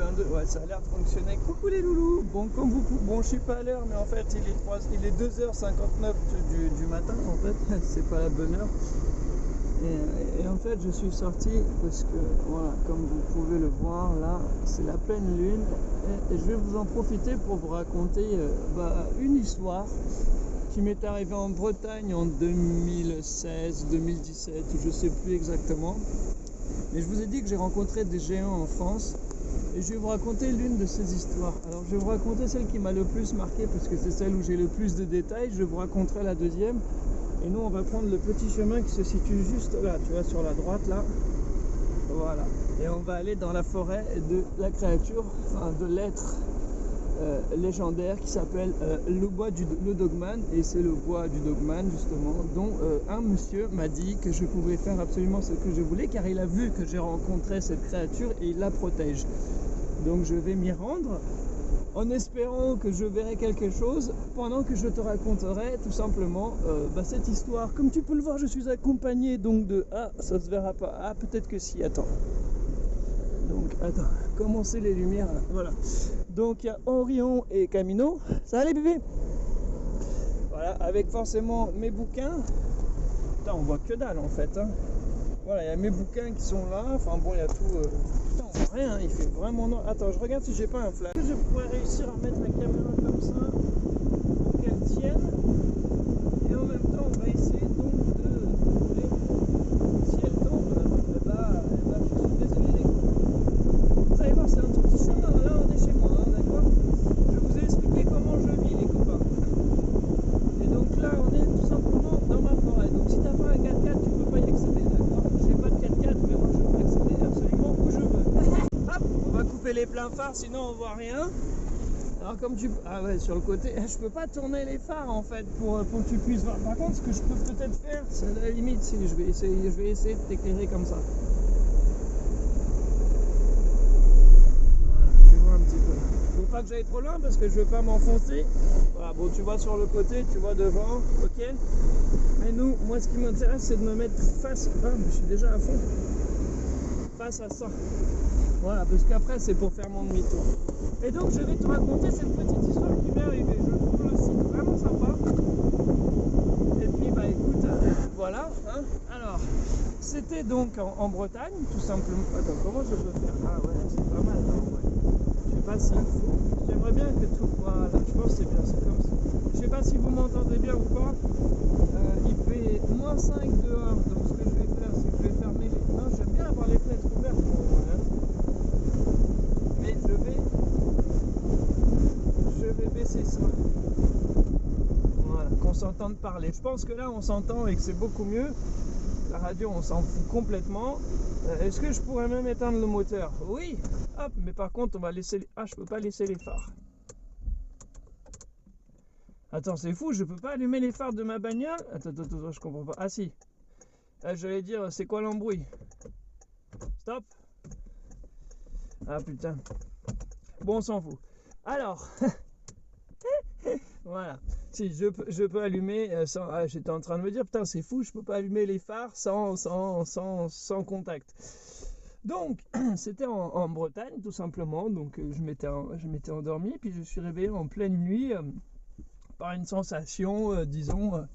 1, 2, ouais, ça a l'air de fonctionner. Coucou les loulous. Bon, comme vous, bon, je suis pas à l'heure, mais en fait, il est 2h59 du matin, en fait, c'est pas la bonne heure. Et en fait, je suis sorti parce que, voilà, comme vous pouvez le voir, là, c'est la pleine lune. Et je vais vous en profiter pour vous raconter une histoire qui m'est arrivée en Bretagne en 2016, 2017, je sais plus exactement. Mais je vous ai dit que j'ai rencontré des géants en France. Et je vais vous raconter l'une de ces histoires. Alors je vais vous raconter celle qui m'a le plus marqué parce que c'est celle où j'ai le plus de détails. Je vous raconterai la deuxième. Et nous on va prendre le petit chemin qui se situe juste là, tu vois, sur la droite là. Voilà. Et on va aller dans la forêt de la créature, enfin de l'être légendaire qui s'appelle le bois le Dogman. Et c'est le bois du Dogman justement, dont un monsieur m'a dit que je pouvais faire absolument ce que je voulais car il a vu que j'ai rencontré cette créature et il la protège. Donc je vais m'y rendre en espérant que je verrai quelque chose pendant que je te raconterai tout simplement cette histoire. Comme tu peux le voir, je suis accompagné donc de... Ah, ça se verra pas. Ah, peut-être que si, attends. Donc, attends, commencer les lumières là. Voilà. Donc il y a Orion et Camino. Ça va les bébés? Voilà, avec forcément mes bouquins. Putain, on voit que dalle en fait. Hein. Voilà, il y a mes bouquins qui sont là. Enfin bon, il y a tout... Putain, on voit rien, il fait vraiment noir. Attends, je regarde si j'ai pas un flash. Est-ce que je pourrais réussir à mettre la caméra comme ça pour qu'elle tienne? Et en même temps, on va essayer donc de... Si elle tombe, je suis désolé les copains. Vous allez voir, c'est un tout petit chemin. Là, on est chez moi, hein, d'accord? Je vous ai expliqué comment je vis, les copains. Et donc là, on est tout simplement dans ma forêt. Donc si t'as pas un 4x4, tu peux pas y accéder, d'accord? J'ai pas de 4x4, mais moi je peux accéder absolument où je veux. Hop, on va couper les pleins phares, sinon on voit rien. Alors comme tu... Ah ouais, sur le côté, je peux pas tourner les phares en fait pour que tu puisses voir. Par contre, ce que je peux peut-être faire, c'est à la limite, si je vais essayer de t'éclairer comme ça. Voilà, tu vois un petit peu. Faut pas que j'aille trop loin parce que je veux pas m'enfoncer. Voilà, bon, tu vois sur le côté, tu vois devant, ok. Mais nous, moi ce qui m'intéresse, c'est de me mettre face... Ah, mais je suis déjà à fond. Face à ça. Voilà, parce qu'après c'est pour faire mon demi-tour. Et donc je vais te raconter cette petite histoire qui m'est arrivée. Je trouve le site vraiment sympa. Et puis écoute, voilà. Hein. Alors, c'était donc en Bretagne, tout simplement. Attends, comment je peux faire? Ah ouais, c'est pas mal. Non, ouais. Je sais pas s'il faut. J'aimerais bien que tout... Voilà, je pense que c'est bien, c'est comme ça. Je sais pas si vous m'entendez bien ou pas. Il fait -5 dehors. Donc ce que je vais faire, c'est que je vais fermer les... Non, j'aime bien avoir les fenêtres ouvertes. Mais je vais baisser ça. Voilà, qu'on s'entende parler. Je pense que là on s'entend et que c'est beaucoup mieux. La radio on s'en fout complètement. Est-ce que je pourrais même éteindre le moteur? Oui. Hop, mais par contre on va laisser... Ah, je peux pas laisser les phares. Attends, c'est fou, je peux pas allumer les phares de ma bagnole? Attends, je comprends pas. Ah si. J'allais dire, c'est quoi l'embrouille? Stop. Ah putain. Bon, on s'en fout. Alors, voilà. Si, je peux allumer sans... Ah, j'étais en train de me dire, putain, c'est fou, je peux pas allumer les phares sans contact. Donc, c'était en Bretagne, tout simplement. Donc, je m'étais endormi, puis je suis réveillé en pleine nuit par une sensation, disons...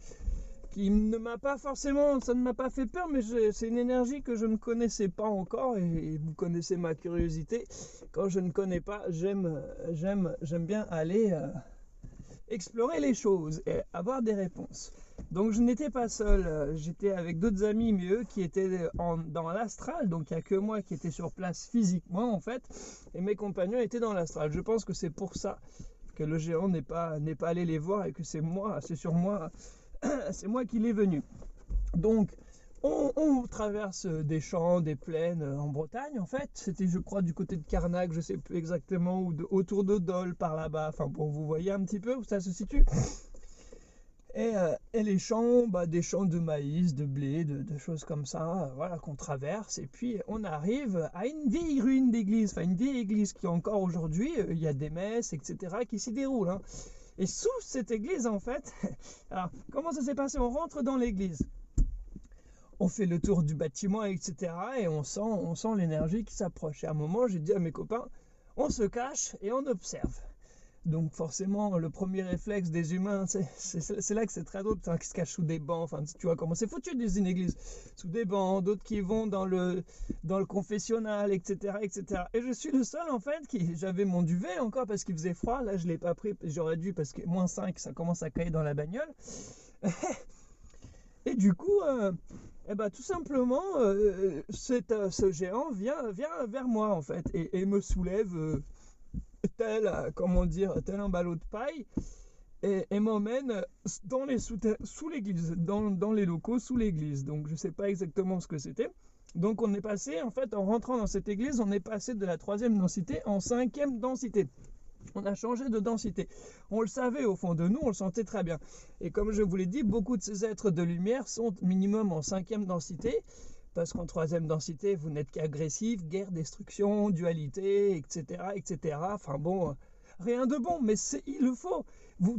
qui ne m'a pas forcément, ça ne m'a pas fait peur, mais c'est une énergie que je ne connaissais pas encore, et vous connaissez ma curiosité. Quand je ne connais pas, j'aime bien aller explorer les choses et avoir des réponses. Donc je n'étais pas seul, j'étais avec d'autres amis, mais eux qui étaient dans l'astral, donc il n'y a que moi qui étais sur place physiquement en fait, et mes compagnons étaient dans l'astral. Je pense que c'est pour ça que le géant n'est pas allé les voir et que c'est sur moi. C'est moi qui l'ai venu. Donc, on traverse des champs, des plaines en Bretagne, en fait. C'était, je crois, du côté de Carnac, je sais plus exactement, ou autour de Dole, par là-bas. Enfin, bon, vous voyez un petit peu où ça se situe. Et les champs, des champs de maïs, de blé, de choses comme ça, voilà, qu'on traverse. Et puis, on arrive à une vieille ruine d'église, enfin, une vieille église qui, encore aujourd'hui, il y a des messes, etc., qui s'y déroulent, hein. Et sous cette église, en fait, alors, comment ça s'est passé? On rentre dans l'église, on fait le tour du bâtiment, etc. Et on sent l'énergie qui s'approche. Et à un moment, j'ai dit à mes copains, on se cache et on observe. Donc forcément, le premier réflexe des humains, c'est là que c'est très drôle, qui se cachent sous des bancs, enfin tu vois comment c'est foutu des églises, sous des bancs, d'autres qui vont dans le confessionnal, etc., etc. Et je suis le seul en fait j'avais mon duvet encore parce qu'il faisait froid, là je l'ai pas pris, j'aurais dû parce que -5, ça commence à cailler dans la bagnole. Et du coup, tout simplement, ce géant vient vers moi en fait et me soulève tel un ballot de paille et m'emmène sous l'église, dans les locaux sous l'église. Donc je sais pas exactement ce que c'était. Donc on est passé, en fait, en rentrant dans cette église, on est passé de la 3e densité en 5e densité. On a changé de densité. On le savait au fond de nous, on le sentait très bien. Et comme je vous l'ai dit, beaucoup de ces êtres de lumière sont minimum en 5e densité, parce qu'en 3e densité, vous n'êtes qu'agressif, guerre, destruction, dualité, etc., etc. Enfin bon, rien de bon, mais il le faut.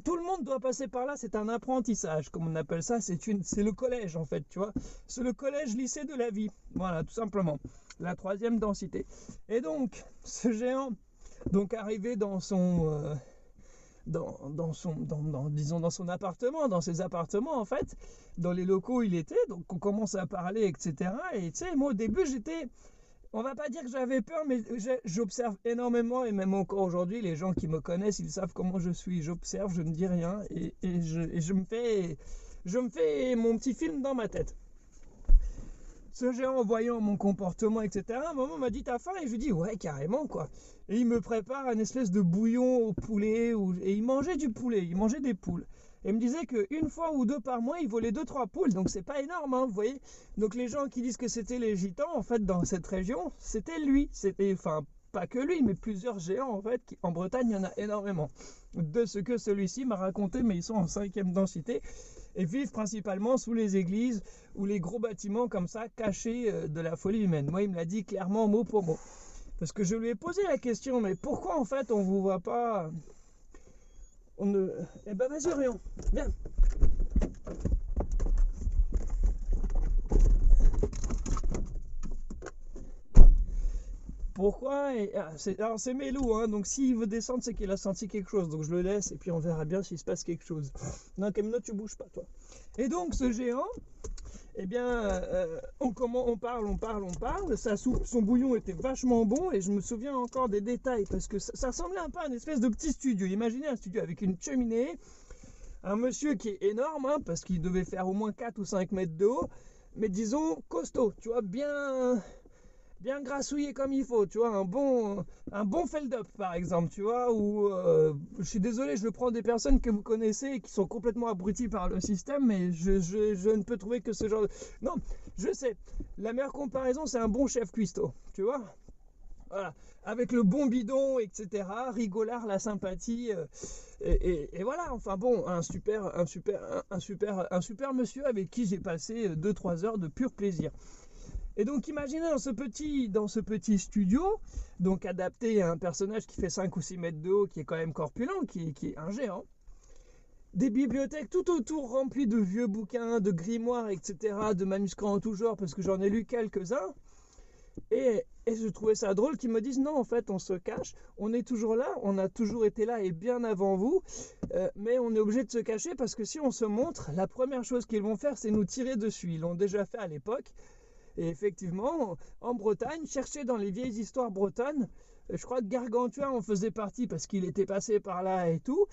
Tout le monde doit passer par là, c'est un apprentissage, comme on appelle ça, c'est le collège en fait, tu vois. C'est le collège-lycée de la vie, voilà, tout simplement. La 3e densité. Et donc, ce géant, donc arrivé dans son appartement, dans ses appartements en fait, dans les locaux où il était, donc on commence à parler, etc. Et tu sais, moi au début on va pas dire que j'avais peur, mais j'observe énormément, et même encore aujourd'hui, les gens qui me connaissent, ils savent comment je suis, j'observe, je ne dis rien, et je me fais mon petit film dans ma tête. Ce géant, en voyant mon comportement, etc., à un moment m'a dit t'as faim, et je lui dis ouais carrément quoi. Et il me prépare une espèce de bouillon au poulet, et il mangeait du poulet, il mangeait des poules. Et il me disait qu'une fois ou deux par mois, il volait 2-3 poules, donc c'est pas énorme, hein, vous voyez. Donc les gens qui disent que c'était les gitans, en fait, dans cette région, c'était lui. Enfin, pas que lui, mais plusieurs géants, en fait, en Bretagne, il y en a énormément. De ce que celui-ci m'a raconté, mais ils sont en 5e densité, et vivent principalement sous les églises, ou les gros bâtiments comme ça, cachés de la folie humaine. Moi, il me l'a dit clairement, mot pour mot. Parce que je lui ai posé la question, mais pourquoi, en fait, on vous voit pas... Eh ben vas-y Orion, viens. Pourquoi alors c'est Mélou, hein, donc s'il veut descendre, c'est qu'il a senti quelque chose. Donc je le laisse et puis on verra bien s'il se passe quelque chose. Non, Camino, tu bouges pas, toi. Et donc ce géant, eh bien, on parle. Son bouillon était vachement bon et je me souviens encore des détails parce que ça ressemblait un peu à une espèce de petit studio. Imaginez un studio avec une cheminée, un monsieur qui est énorme, hein, parce qu'il devait faire au moins 4 ou 5 mètres de haut, mais disons costaud, tu vois, bien grassouillé comme il faut, tu vois, un bon feld-up par exemple, tu vois, ou je suis désolé, je prends des personnes que vous connaissez et qui sont complètement abruties par le système, mais je ne peux trouver que ce genre de... Non, je sais, la meilleure comparaison, c'est un bon chef cuistot, tu vois, voilà, avec le bon bidon, etc., rigolard, la sympathie, et voilà, enfin bon, un super monsieur avec qui j'ai passé 2-3 heures de pur plaisir. Et donc imaginez dans ce petit studio, donc adapté à un personnage qui fait 5 ou 6 mètres de haut, qui est quand même corpulent, qui est un géant, des bibliothèques tout autour remplies de vieux bouquins, de grimoires, etc., de manuscrits en tout genre, parce que j'en ai lu quelques-uns, et je trouvais ça drôle qu'ils me disent non, en fait on se cache, on est toujours là, on a toujours été là et bien avant vous, mais on est obligé de se cacher parce que si on se montre, la première chose qu'ils vont faire, c'est nous tirer dessus. Ils l'ont déjà fait à l'époque. Et effectivement, en Bretagne, chercher dans les vieilles histoires bretonnes, je crois que Gargantua en faisait partie parce qu'il était passé par là et tout,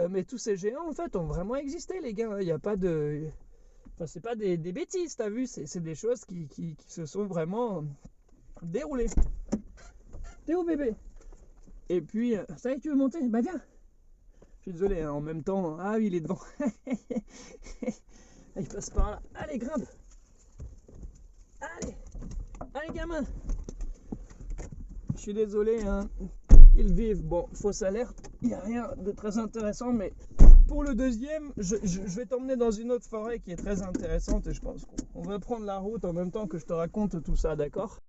mais tous ces géants en fait ont vraiment existé, les gars. Il n'y a pas de... Enfin, c'est pas des bêtises, t'as vu, c'est des choses qui se sont vraiment déroulées. T'es où bébé? Et puis, ça y est, tu veux monter? Bah viens. Je suis désolé, hein, en même temps, ah oui, il est devant. Il passe par là. Allez, grimpe. Allez gamin. Je suis désolé, hein. Ils vivent, bon, fausse alerte, il n'y a rien de très intéressant, mais pour le deuxième, je vais t'emmener dans une autre forêt qui est très intéressante et je pense qu'on va prendre la route en même temps que je te raconte tout ça, d'accord?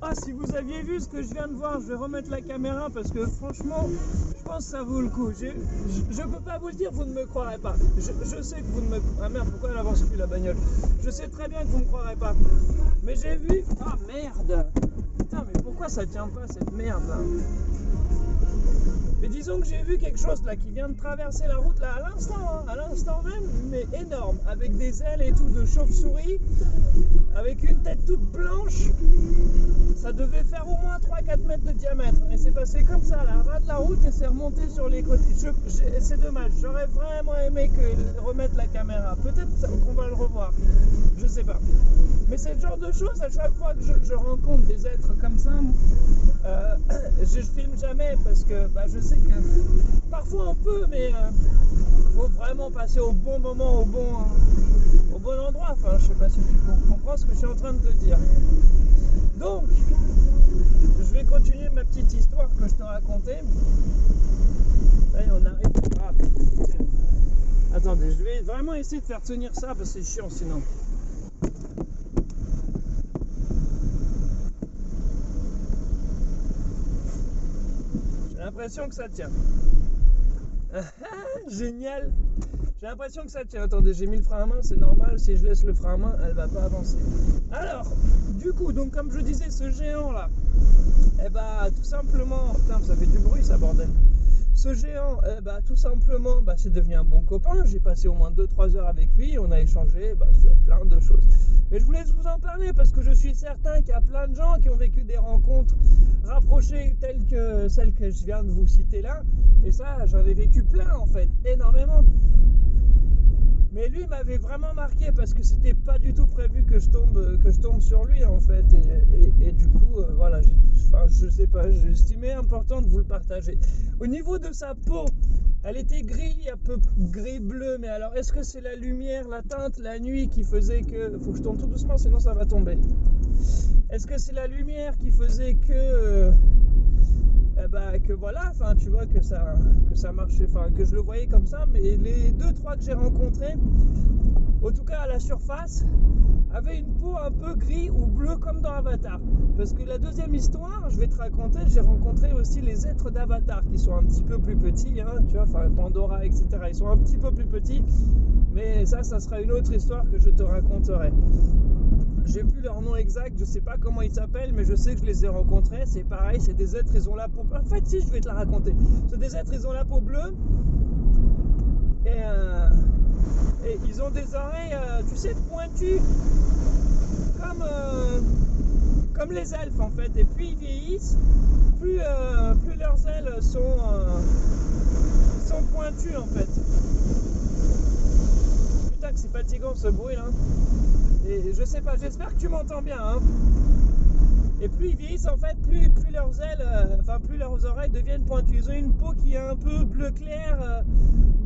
Ah, si vous aviez vu ce que je viens de voir, je vais remettre la caméra parce que franchement, je pense que ça vaut le coup. Je peux pas vous le dire, vous ne me croirez pas. Je sais que vous ne me... Ah merde, pourquoi elle avance plus la bagnole? Je sais très bien que vous ne me croirez pas. Mais j'ai vu... Ah merde! Putain, mais pourquoi pourquoi ça tient pas cette merde là? Mais disons que j'ai vu quelque chose là qui vient de traverser la route là à l'instant même, mais énorme, avec des ailes et tout de chauve-souris, avec une tête toute blanche. Ça devait faire au moins 3-4 mètres de diamètre. Et c'est passé comme ça, là, ras de la route, et c'est remonté sur les côtés. C'est dommage, j'aurais vraiment aimé remettre la caméra. Peut-être qu'on va le revoir, je sais pas. Mais c'est le genre de choses, à chaque fois que je rencontre des êtres comme ça, je filme jamais parce que je sais que parfois on peut, mais faut vraiment passer au bon moment, au bon endroit. Enfin, je sais pas si tu comprends ce que je suis en train de te dire. Donc, je vais continuer ma petite histoire que je te racontais. Allez, on arrive. Ah, tiens. Attendez, je vais vraiment essayer de faire tenir ça parce que c'est chiant sinon. J'ai l'impression que ça tient. Génial. J'ai l'impression que ça tient. Attendez, j'ai mis le frein à main, c'est normal. Si je laisse le frein à main, elle va pas avancer. Alors, du coup, donc comme je disais, ce géant là, tout simplement, putain, ça fait du bruit ça, bordel. Ce géant, tout simplement, c'est devenu un bon copain. J'ai passé au moins 2-3 heures avec lui. On a échangé sur plein de choses. Mais je voulais vous en parler parce que je suis certain qu'il y a plein de gens qui ont vécu des rencontres rapprochées telles que celles que je viens de vous citer là. Et ça, j'en ai vécu plein en fait, énormément. Mais lui m'avait vraiment marqué parce que c'était pas du tout prévu que je tombe sur lui en fait. Et du coup, voilà, je sais pas, j'ai estimé important de vous le partager. Au niveau de sa peau, elle était gris, un peu gris-bleu, mais alors est-ce que c'est la lumière, la teinte, la nuit qui faisait que... Faut que je tourne tout doucement, sinon ça va tomber. Est-ce que c'est la lumière qui faisait que voilà, enfin tu vois que ça marchait, enfin que je le voyais comme ça, mais les 2-3 que j'ai rencontrés, en tout cas à la surface, avaient une peau un peu gris ou bleu comme dans Avatar. Parce que la deuxième histoire, je vais te raconter, j'ai rencontré aussi les êtres d'Avatar qui sont un petit peu plus petits, tu vois, enfin Pandora, etc. Ils sont un petit peu plus petits, mais ça sera une autre histoire que je te raconterai. J'ai plus leur nom exact, je sais pas comment ils s'appellent, mais je sais que je les ai rencontrés. C'est pareil, c'est des êtres, ils ont la peau... En fait, si, je vais te la raconter. C'est des êtres, ils ont la peau bleue. Et ils ont des oreilles, tu sais, pointues. Comme les elfes, en fait. Et plus ils vieillissent, plus leurs ailes sont pointues, en fait. Putain que c'est fatigant, ce bruit, là. Et je sais pas, j'espère que tu m'entends bien, Et plus ils vieillissent en fait, plus leurs ailes, plus leurs oreilles deviennent pointues. Ils ont une peau qui est un peu bleu clair,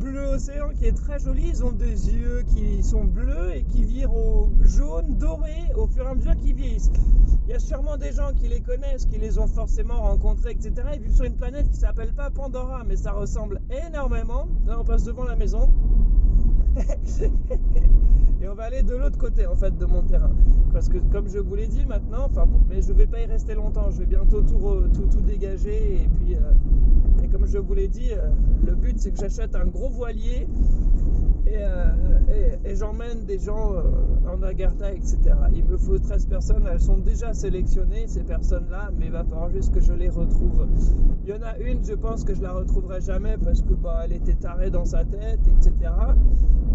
bleu océan, qui est très jolie. Ils ont des yeux qui sont bleus et qui virent au jaune, doré au fur et à mesure qu'ils vieillissent. Il y a sûrement des gens qui les connaissent, qui les ont forcément rencontrés, etc. Ils vivent sur une planète qui s'appelle pas Pandora, mais ça ressemble énormément. Là on passe devant la maison. Et on va aller de l'autre côté en fait de mon terrain parce que comme je vous l'ai dit maintenant, mais je vais pas y rester longtemps, je vais bientôt tout dégager et puis et comme je vous l'ai dit, le but c'est que j'achète un gros voilier et j'emmène des gens en Agartha, etc. Il me faut 13 personnes, elles sont déjà sélectionnées ces personnes là, mais il va falloir juste que je les retrouve. Il y en a une, je pense que je la retrouverai jamais parce que elle était tarée dans sa tête, etc.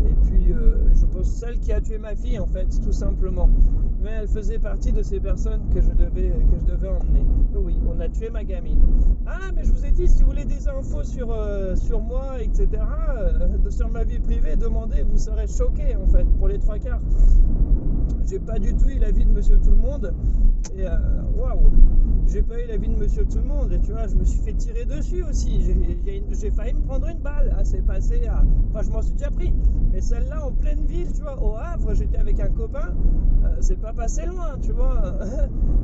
Et puis je pense celle qui a tué ma fille en fait, tout simplement. Mais elle faisait partie de ces personnes que je devais emmener. Oui, on a tué ma gamine. Ah, mais je vous ai dit, si vous voulez des infos sur moi, etc., sur ma vie privée, demandez, vous serez choqués en fait, pour les 3/4. J'ai pas du tout eu la vie de Monsieur Tout-le-Monde. Et waouh, j'ai pas eu la vie de Monsieur Tout-le-Monde. Et tu vois, je me suis fait tirer dessus aussi. J'ai failli me prendre une balle. C'est passé à... Enfin, je m'en suis déjà pris. Mais celle-là, en pleine ville, tu vois, au Havre, j'étais avec un copain. C'est pas passé loin, tu vois.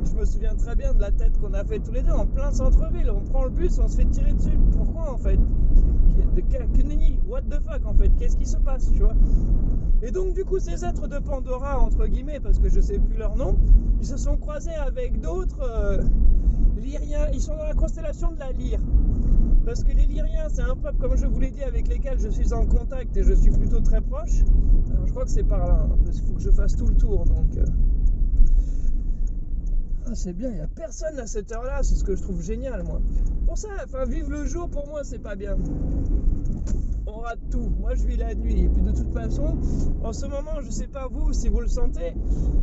Je me souviens très bien de la tête qu'on a fait tous les deux en plein centre-ville. On prend le bus, on se fait tirer dessus. Pourquoi en fait? What the fuck en fait? Qu'est-ce qui se passe, tu vois? Et donc du coup ces êtres de Pandora entre guillemets, parce que je sais plus leur nom, ils se sont croisés avec d'autres lyriens. Ils sont dans la constellation de la lyre, parce que les lyriens c'est un peuple, comme je vous l'ai dit, avec lesquels je suis en contact et je suis plutôt très proche. Alors je crois que c'est par là, parce qu'il faut que je fasse tout le tour, donc c'est bien, il n'y a personne à cette heure-là, c'est ce que je trouve génial, moi. Pour ça, enfin, vivre le jour, pour moi, c'est pas bien. On rate tout. Moi, je vis la nuit. Et puis, de toute façon, en ce moment, je sais pas vous, si vous le sentez,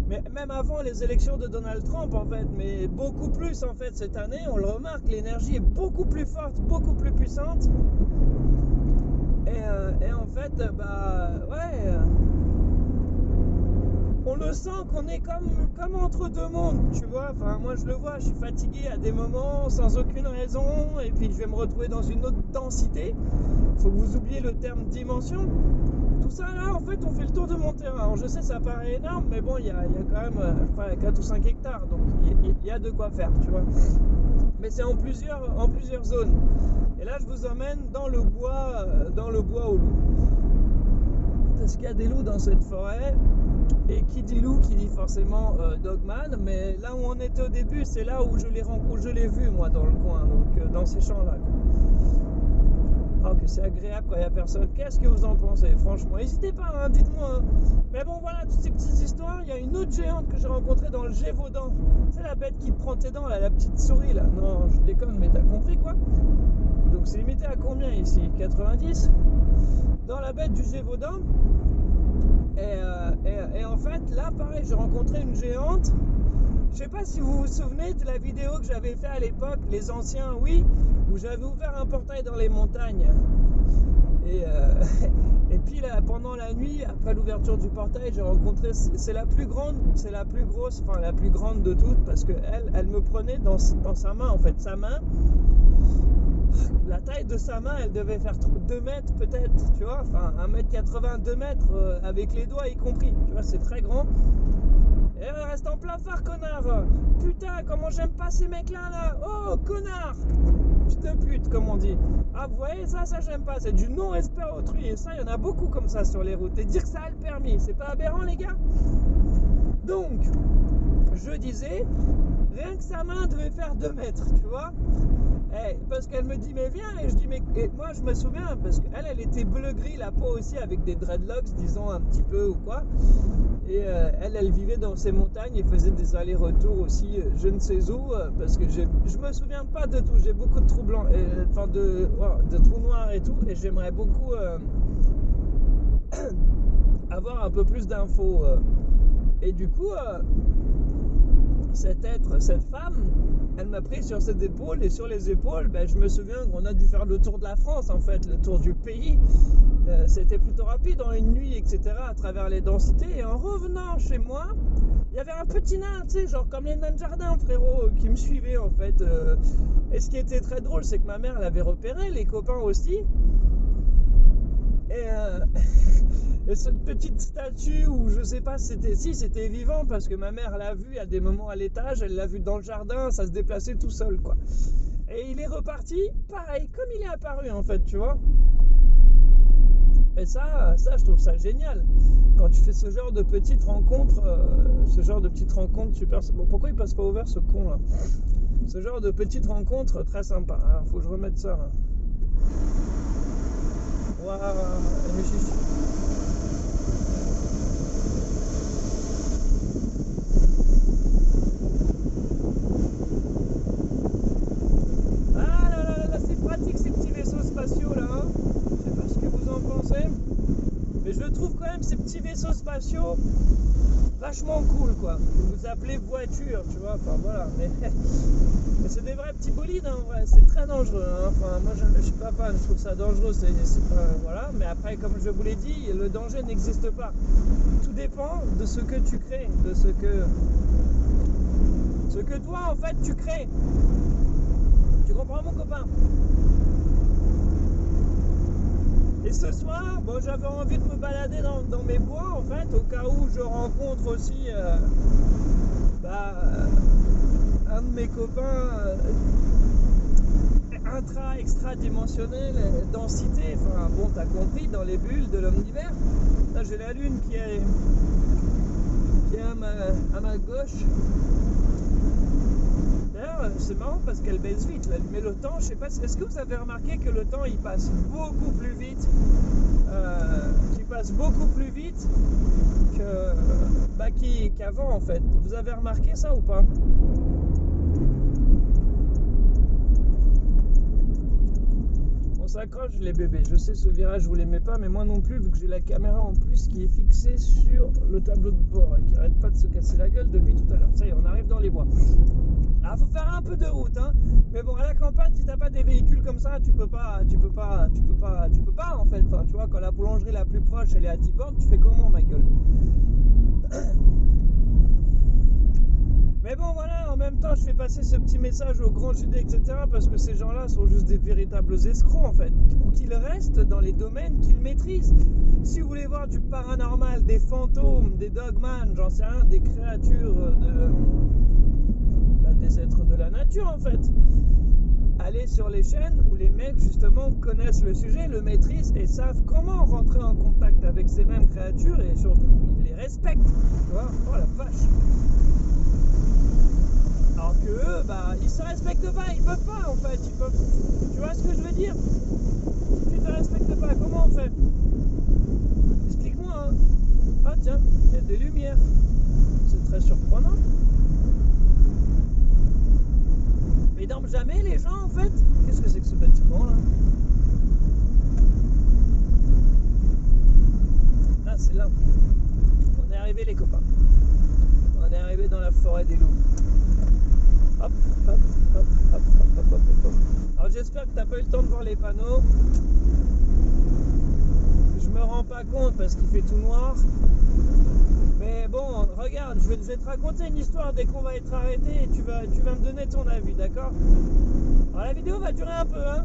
mais même avant les élections de Donald Trump, en fait, mais beaucoup plus, en fait, cette année, on le remarque, l'énergie est beaucoup plus forte, beaucoup plus puissante. Et en fait, bah, ouais... on le sent qu'on est comme entre deux mondes, tu vois. Enfin, moi je le vois, je suis fatigué à des moments sans aucune raison, et puis je vais me retrouver dans une autre densité. Faut que vous oubliez le terme dimension. Tout ça là, en fait, on fait le tour de mon terrain. Alors, je sais, ça paraît énorme, mais bon, il y a quand même, je crois, 4 ou 5 hectares, donc il y a de quoi faire, tu vois. Mais c'est en plusieurs zones. Et là, je vous emmène dans le bois aux loups. Parce qu'il y a des loups dans cette forêt. Et qui dit loup, qui dit forcément dogman, mais là où on était au début, c'est là où je l'ai vu moi dans le coin, donc dans ces champs-là. Oh, que c'est agréable quand il n'y a personne. Qu'est-ce que vous en pensez? Franchement, n'hésitez pas, hein, dites-moi. Hein. Mais bon, voilà, toutes ces petites histoires. Il y a une autre géante que j'ai rencontrée dans le Gévaudan. C'est la bête qui te prend tes dents, là, la petite souris, là. Non, je déconne, mais t'as compris, quoi. Donc c'est limité à combien ici? 90? Dans la bête du Gévaudan. Et en fait, là, pareil, j'ai rencontré une géante. Je sais pas si vous vous souvenez de la vidéo que j'avais fait à l'époque, les anciens, oui, où j'avais ouvert un portail dans les montagnes. Et puis là, pendant la nuit, après l'ouverture du portail, j'ai rencontré, c'est la plus grande, c'est la plus grosse, enfin la plus grande de toutes, parce que elle me prenait dans sa main, en fait, sa main. La taille de sa main, elle devait faire 2 mètres peut-être, tu vois, enfin 1m80, 2 mètres avec les doigts y compris, tu vois, c'est très grand. Et elle reste en plein phare, connard. Putain, comment j'aime pas ces mecs-là, là. Oh, connard. Putain, pute, comme on dit. Ah, vous voyez, ça j'aime pas, c'est du non-respect à autrui, et ça, il y en a beaucoup comme ça sur les routes, et dire que ça a le permis, c'est pas aberrant, les gars? Donc, je disais, rien que sa main devait faire 2 mètres, tu vois. Parce qu'elle me dit mais viens, et je dis mais, et moi je me souviens parce qu'elle était bleu-gris, la peau aussi, avec des dreadlocks disons un petit peu ou quoi, et elle vivait dans ces montagnes et faisait des allers-retours aussi je ne sais où, parce que je me souviens pas de tout, j'ai beaucoup de trous blancs, enfin de trous noirs et tout, et j'aimerais beaucoup avoir un peu plus d'infos, et du coup cette femme, elle m'a pris sur ses épaules, et sur les épaules, ben, je me souviens qu'on a dû faire le tour de la France, en fait, le tour du pays. C'était plutôt rapide dans une nuit, etc., à travers les densités. Et en revenant chez moi, il y avait un petit nain, tu sais, genre comme les nains de jardin, frérot, qui me suivaient, en fait. Et ce qui était très drôle, c'est que ma mère l'avait repéré, les copains aussi. Et cette petite statue où je sais pas si c'était vivant, parce que ma mère l'a vu à des moments à l'étage, elle l'a vu dans le jardin, ça se déplaçait tout seul, quoi. Et il est reparti pareil comme il est apparu, en fait, tu vois. Et ça je trouve ça génial quand tu fais ce genre de petites rencontres, super. Bon, pourquoi il passe pas ouvert, ce con là? Ce genre de petites rencontres très sympa. Alors faut que je remette ça là. Waouh, ah là là, c'est pratique ces petits vaisseaux spatiaux là, hein. Je sais pas ce que vous en pensez, mais je trouve quand même ces petits vaisseaux spatiaux vachement cool, quoi. Vous appelez voiture, tu vois, enfin voilà, mais c'est des vrais petits bolides, hein, ouais, c'est très dangereux, hein. Enfin moi je suis pas fan, je trouve ça dangereux, voilà, mais après comme je vous l'ai dit, le danger n'existe pas. Tout dépend de ce que tu crées, de ce que toi en fait tu crées. Tu comprends, mon copain? Et ce soir, bon, j'avais envie de me balader dans mes bois, en fait, au cas où je rencontre aussi un de mes copains extra-dimensionnel, densité, enfin bon, t'as compris, dans les bulles de l'omnivers. Là, j'ai la lune qui est à ma gauche. D'ailleurs, c'est marrant parce qu'elle baisse vite là. Mais le temps, je sais pas, est-ce que vous avez remarqué que le temps il passe beaucoup plus vite qu'avant en fait. Vous avez remarqué ça ou pas? On s'accroche les bébés, je sais ce virage vous l'aimez pas, mais moi non plus vu que j'ai la caméra en plus qui est fixée sur le tableau de bord et qui arrête pas de se casser la gueule depuis tout à l'heure. Ça y est, on arrive dans les bois. Ah, faut faire un peu de route, hein. Mais bon, à la campagne, si t'as pas des véhicules comme ça, tu peux pas en fait. Enfin, tu vois, quand la boulangerie la plus proche, elle est à 10 bornes, tu fais comment, ma gueule? Mais bon, voilà, en même temps, je fais passer ce petit message aux grands judés, etc. Parce que ces gens-là sont juste des véritables escrocs, en fait. Ou qu'ils restent dans les domaines qu'ils maîtrisent. Si vous voulez voir du paranormal, des fantômes, des dogman, j'en sais rien, des créatures des êtres de la nature en fait. Allez sur les chaînes où les mecs justement connaissent le sujet, le maîtrisent et savent comment rentrer en contact avec ces mêmes créatures et surtout ils les respectent. Tu vois, oh la vache. Alors que eux, ils se respectent pas, ils peuvent pas en fait, Tu vois ce que je veux dire? Si tu te respectes pas, comment on fait? Explique-moi hein. Ah tiens, il y a des lumières. C'est très surprenant. Mais ils dorment jamais les gens en fait. Qu'est-ce que c'est que ce bâtiment là? Ah c'est là. On est arrivé les copains. On est arrivé dans la forêt des loups. Hop, hop, hop, hop, hop, hop, hop, hop. Alors j'espère que t'as pas eu le temps de voir les panneaux. Je me rends pas compte parce qu'il fait tout noir. Mais bon, regarde, je vais te raconter une histoire dès qu'on va être arrêté et tu vas me donner ton avis, d'accord? Alors la vidéo va durer un peu, hein?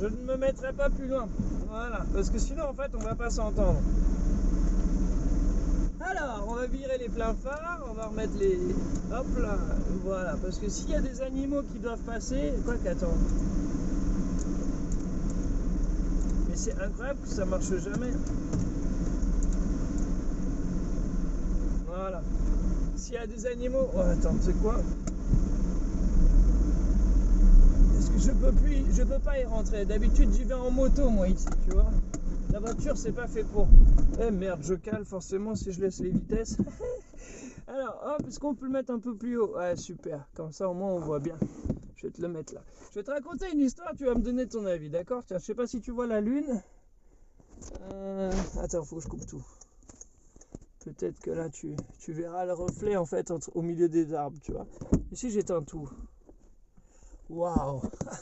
Je ne me mettrai pas plus loin. Voilà, parce que sinon en fait on va pas s'entendre. Alors, on va virer les pleins phares, on va remettre les... Hop là, voilà, parce que s'il y a des animaux qui doivent passer... Quoi qu'attends. Mais c'est incroyable que ça marche jamais. Voilà. S'il y a des animaux... Oh, attends, tu sais quoi? Je peux pas y rentrer. D'habitude j'y vais en moto moi ici, tu vois. La voiture c'est pas fait pour. Eh merde, je cale forcément si je laisse les vitesses. Alors hop, est-ce qu'on peut le mettre un peu plus haut? Ouais super, comme ça au moins on voit bien. Je vais te le mettre là. Je vais te raconter une histoire, tu vas me donner ton avis, d'accord? Tiens, je sais pas si tu vois la lune. Attends, faut que je coupe tout. Peut-être que là tu verras le reflet en fait au milieu des arbres, tu vois. Ici j'éteins tout. Waouh,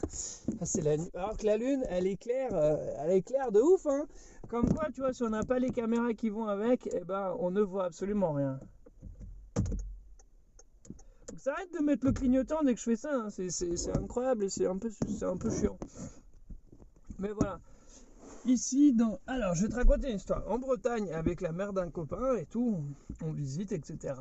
c'est la nuit. Alors que la lune, elle éclaire de ouf, hein. Comme quoi, tu vois, si on n'a pas les caméras qui vont avec, eh ben, on ne voit absolument rien. Donc, ça arrête de mettre le clignotant dès que je fais ça, hein. C'est incroyable et c'est un peu chiant. Mais voilà. Ici, alors, je vais te raconter une histoire. En Bretagne, avec la mère d'un copain et tout, on visite, etc.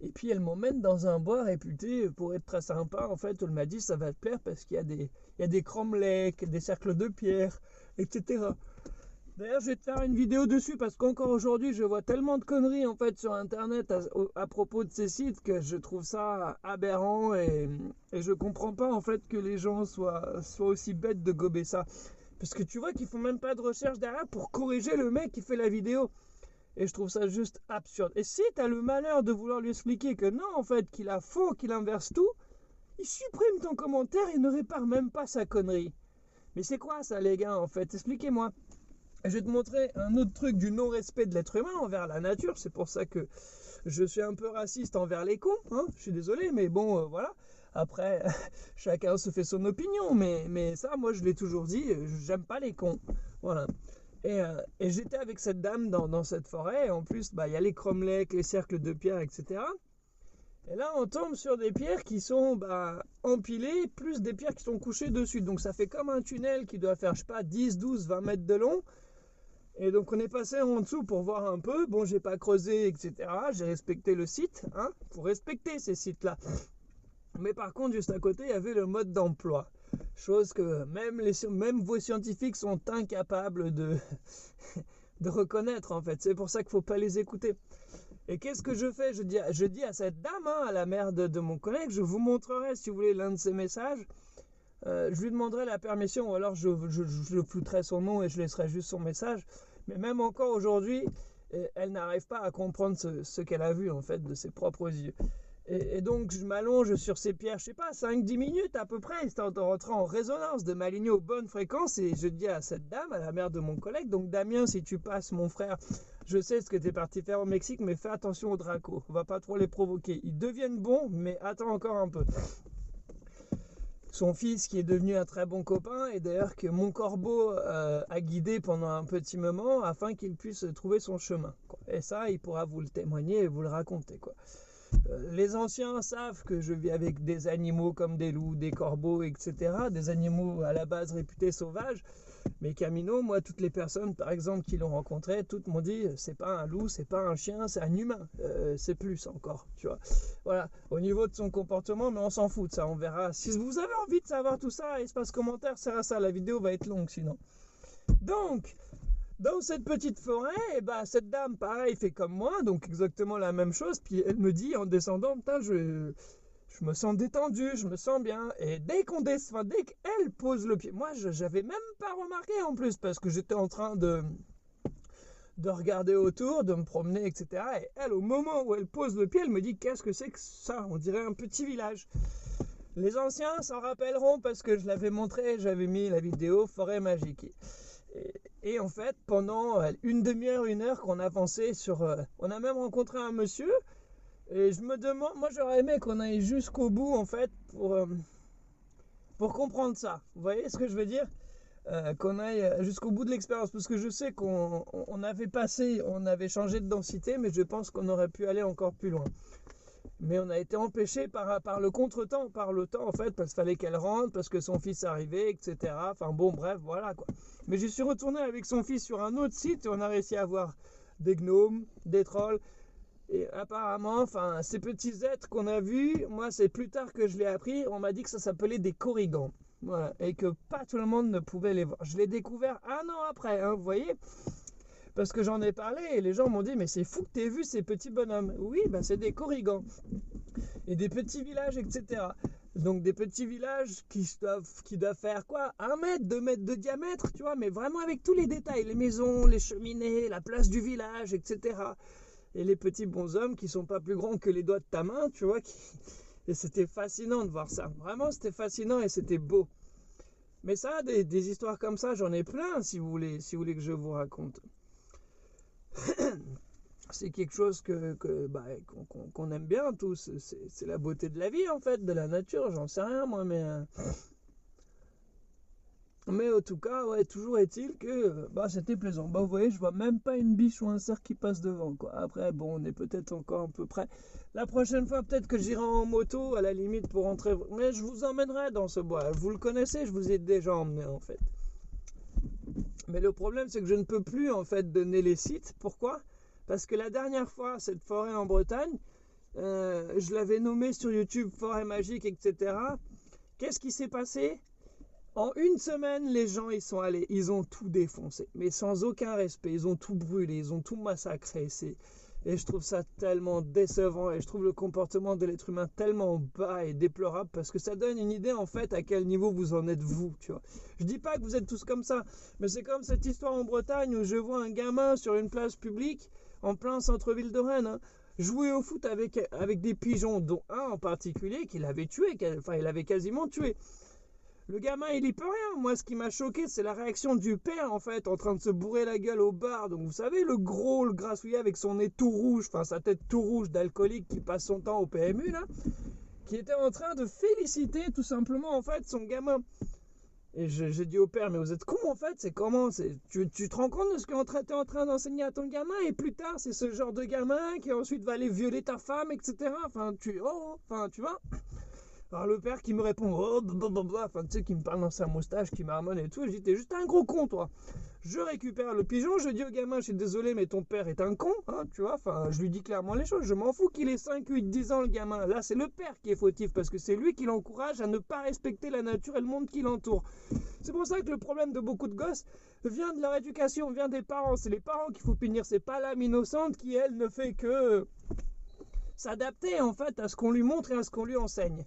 Et puis elle m'emmène dans un bois réputé pour être très sympa. En fait, elle m'a dit ça va te plaire parce qu'il y a des cromlechs, des cercles de pierre, etc. D'ailleurs, je vais te faire une vidéo dessus parce qu'encore aujourd'hui, je vois tellement de conneries en fait sur internet à propos de ces sites que je trouve ça aberrant et je comprends pas en fait que les gens soient aussi bêtes de gober ça. Parce que tu vois qu'ils font même pas de recherche derrière pour corriger le mec qui fait la vidéo. Et je trouve ça juste absurde. Et si tu as le malheur de vouloir lui expliquer que non, en fait, qu'il a faux, qu'il inverse tout, il supprime ton commentaire et ne répare même pas sa connerie. Mais c'est quoi ça, les gars, en fait? Expliquez-moi. Je vais te montrer un autre truc du non-respect de l'être humain envers la nature. C'est pour ça que je suis un peu raciste envers les cons. Hein, je suis désolé, mais bon, voilà. Après, chacun se fait son opinion. Mais ça, moi, je l'ai toujours dit, j'aime pas les cons. Voilà. Et j'étais avec cette dame dans cette forêt, et en plus, il y a les cromlechs, les cercles de pierre, etc. Et là, on tombe sur des pierres qui sont empilées, plus des pierres qui sont couchées dessus. Donc ça fait comme un tunnel qui doit faire, je sais pas, 10, 12, 20 mètres de long. Et donc on est passé en dessous pour voir un peu. Bon, j'ai pas creusé, etc. J'ai respecté le site, hein. Faut respecter ces sites-là. Mais par contre, juste à côté, il y avait le mode d'emploi. Chose que même vos scientifiques sont incapables de reconnaître, en fait. C'est pour ça qu'il ne faut pas les écouter. Et qu'est-ce que je fais? Je dis à cette dame, hein, à la mère de mon collègue, je vous montrerai, si vous voulez, l'un de ses messages. Je lui demanderai la permission, ou alors je flouterai son nom et je laisserai juste son message. Mais même encore aujourd'hui, elle n'arrive pas à comprendre ce qu'elle a vu, en fait, de ses propres yeux. Et donc, je m'allonge sur ces pierres, je sais pas, 5-10 minutes à peu près, histoire de rentrer en résonance, de m'aligner aux bonnes fréquences. Et je dis à cette dame, à la mère de mon collègue, donc Damien, si tu passes, mon frère, je sais ce que tu es parti faire au Mexique, mais fais attention aux dracos. On va pas trop les provoquer. Ils deviennent bons, mais attends encore un peu. Son fils qui est devenu un très bon copain, et d'ailleurs que mon corbeau a guidé pendant un petit moment afin qu'il puisse trouver son chemin, quoi. Et ça, il pourra vous le témoigner et vous le raconter, quoi. Les anciens savent que je vis avec des animaux comme des loups, des corbeaux, etc. Des animaux à la base réputés sauvages. Mais Camino, moi, toutes les personnes, par exemple, qui l'ont rencontré, toutes m'ont dit, c'est pas un loup, c'est pas un chien, c'est un humain. C'est plus encore, tu vois. Voilà, au niveau de son comportement, mais on s'en fout de ça, on verra. Si vous avez envie de savoir tout ça, espace commentaire, sert à ça. La vidéo va être longue sinon. Donc, dans cette petite forêt, cette dame, pareil, fait comme moi, donc exactement la même chose. Puis elle me dit en descendant, putain, je me sens détendu, je me sens bien. Et dès qu'elle pose le pied, moi, j'avais même pas remarqué en plus, parce que j'étais en train de regarder autour, de me promener, etc. Et elle, au moment où elle pose le pied, elle me dit, qu'est-ce que c'est que ça? On dirait un petit village. Les anciens s'en rappelleront parce que je l'avais montré, j'avais mis la vidéo Forêt Magique. Et en fait, pendant une demi-heure, 1 heure qu'on avançait on a même rencontré un monsieur. Et je me demande, moi j'aurais aimé qu'on aille jusqu'au bout en fait pour comprendre ça. Vous voyez ce que je veux dire? Qu'on aille jusqu'au bout de l'expérience. Parce que je sais qu'on avait changé de densité, mais je pense qu'on aurait pu aller encore plus loin. Mais on a été empêché par le contretemps, par le temps en fait, parce qu'il fallait qu'elle rentre, parce que son fils arrivait, etc. Enfin bon, bref, voilà quoi. Mais je suis retourné avec son fils sur un autre site et on a réussi à voir des gnomes, des trolls. Et apparemment, enfin, ces petits êtres qu'on a vus, moi c'est plus tard que je l'ai appris, on m'a dit que ça s'appelait des korrigans. Voilà, et que pas tout le monde ne pouvait les voir. Je l'ai découvert 1 an après, hein, vous voyez? Parce que j'en ai parlé et les gens m'ont dit, mais c'est fou que t'aies vu ces petits bonhommes. Oui, c'est des korrigans. Et des petits villages, etc. Donc des petits villages qui doivent faire quoi? 1 mètre, 2 mètres de diamètre, tu vois, mais vraiment avec tous les détails, les maisons, les cheminées, la place du village, etc. Et les petits bonshommes qui sont pas plus grands que les doigts de ta main, tu vois. Et c'était fascinant de voir ça. Vraiment, c'était fascinant et c'était beau. Mais ça, des histoires comme ça, j'en ai plein, si vous voulez que je vous raconte. C'est quelque chose qu'on aime bien tous. C'est la beauté de la vie, en fait, de la nature. J'en sais rien, moi, mais en tout cas, ouais, toujours est-il que c'était plaisant. Vous voyez, je vois même pas une biche ou un cerf qui passe devant, quoi. Après, bon, on est peut-être encore un peu près. La prochaine fois, peut-être que j'irai en moto, à la limite, pour rentrer. Mais je vous emmènerai dans ce bois. Vous le connaissez, je vous ai déjà emmené, en fait. Mais le problème, c'est que je ne peux plus, en fait, donner les sites. Pourquoi? Parce que la dernière fois, cette forêt en Bretagne, je l'avais nommée sur YouTube Forêt Magique, etc. Qu'est-ce qui s'est passé? En 1 semaine, les gens y sont allés. Ils ont tout défoncé. Mais sans aucun respect. Ils ont tout brûlé. Ils ont tout massacré. Et je trouve ça tellement décevant. Et je trouve le comportement de l'être humain tellement bas et déplorable. Parce que ça donne une idée, en fait, à quel niveau vous en êtes, vous. Tu vois. Je dis pas que vous êtes tous comme ça. Mais c'est comme cette histoire en Bretagne où je vois un gamin sur une place publique, en plein centre-ville de Rennes, hein, jouer au foot avec des pigeons, dont un en particulier qu'il avait tué. Enfin, il avait quasiment tué. Le gamin, il y peut rien. Moi, ce qui m'a choqué, c'est la réaction du père, en fait, en train de se bourrer la gueule au bar. Donc, vous savez, le grassouillet avec son nez tout rouge, enfin, sa tête tout rouge d'alcoolique qui passe son temps au PMU, là, qui était en train de féliciter, tout simplement, en fait, son gamin. Et j'ai dit au père, mais vous êtes con en fait, c'est comment tu te rends compte de ce que t'es en train d'enseigner à ton gamin, et plus tard c'est ce genre de gamin qui ensuite va aller violer ta femme, etc. Enfin, tu vois. Alors le père qui me répond, oh, blablabla, enfin tu sais, qui me parle dans sa moustache, qui marmonne et tout, je dis, t'es juste un gros con toi. Je récupère le pigeon, je dis au gamin, je suis désolé, mais ton père est un con, hein, tu vois, enfin, je lui dis clairement les choses, je m'en fous qu'il ait 5, 8, 10 ans le gamin, là c'est le père qui est fautif, parce que c'est lui qui l'encourage à ne pas respecter la nature et le monde qui l'entoure. C'est pour ça que le problème de beaucoup de gosses vient de leur éducation, vient des parents, c'est les parents qu'il faut punir, c'est pas l'âme innocente qui, elle, ne fait que s'adapter, en fait, à ce qu'on lui montre et à ce qu'on lui enseigne.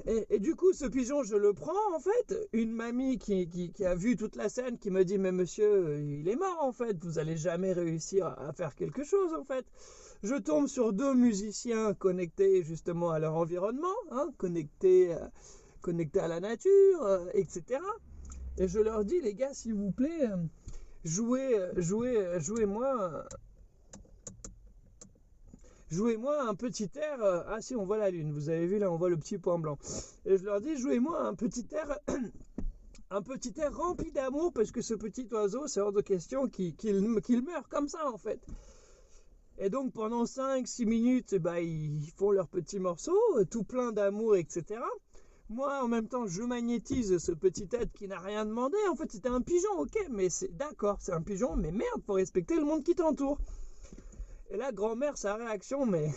Et du coup, ce pigeon, je le prends, en fait. Une mamie qui a vu toute la scène, qui me dit, mais monsieur, il est mort, en fait. Vous allez jamais réussir à faire quelque chose, en fait. Je tombe sur 2 musiciens connectés, justement, à leur environnement, hein, connectés à la nature, etc. Et je leur dis, les gars, s'il vous plaît, jouez-moi un petit air. Ah si, on voit la lune, vous avez vu là, on voit le petit point blanc. Et je leur dis, jouez-moi un petit air un petit air rempli d'amour, parce que ce petit oiseau, c'est hors de question qu'il meure comme ça, en fait. Et donc pendant 5-6 minutes, ils font leur petit morceau, tout plein d'amour, etc. Moi, en même temps, je magnétise ce petit être qui n'a rien demandé. En fait, c'était un pigeon, ok, mais c'est d'accord, c'est un pigeon, mais merde, faut respecter le monde qui t'entoure. Et là, grand-mère, sa réaction, mais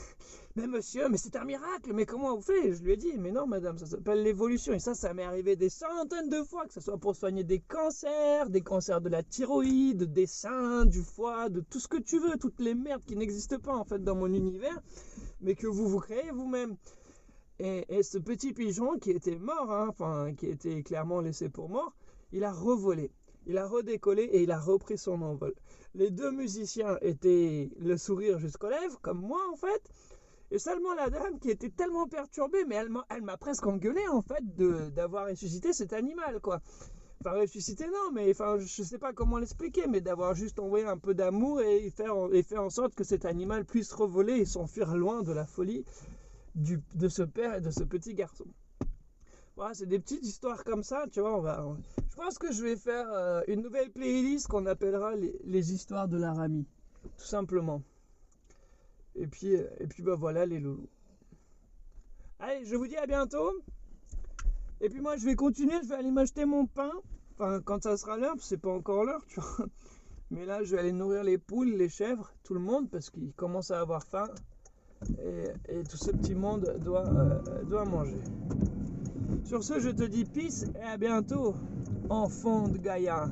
monsieur, mais c'est un miracle, mais comment vous faites? Je lui ai dit, mais non, madame, ça s'appelle l'évolution. Et ça m'est arrivé des centaines de fois, que ce soit pour soigner des cancers de la thyroïde, des seins, du foie, de tout ce que tu veux, toutes les merdes qui n'existent pas, en fait, dans mon univers, mais que vous créez vous-même. Et ce petit pigeon qui était mort, hein, qui était clairement laissé pour mort, il a revolé. Il a redécollé et il a repris son envol. Les 2 musiciens étaient le sourire jusqu'aux lèvres, comme moi en fait. Et seulement la dame qui était tellement perturbée, mais elle m'a presque engueulé en fait d'avoir ressuscité cet animal, quoi. Enfin, ressuscité non, mais enfin, je sais pas comment l'expliquer, mais d'avoir juste envoyé un peu d'amour et faire en sorte que cet animal puisse revoler et s'enfuir loin de la folie de ce père et de ce petit garçon. Voilà, c'est des petites histoires comme ça, tu vois. Je pense que je vais faire une nouvelle playlist qu'on appellera les histoires de l'Aramie, tout simplement. Et puis voilà les loulous. Allez, je vous dis à bientôt. Et puis moi, je vais continuer, je vais aller m'acheter mon pain. Enfin, quand ça sera l'heure, c'est pas encore l'heure, tu vois. Mais là, je vais aller nourrir les poules, les chèvres, tout le monde, parce qu'ils commencent à avoir faim. Et tout ce petit monde doit manger. Sur ce, je te dis peace et à bientôt, enfant de Gaïa.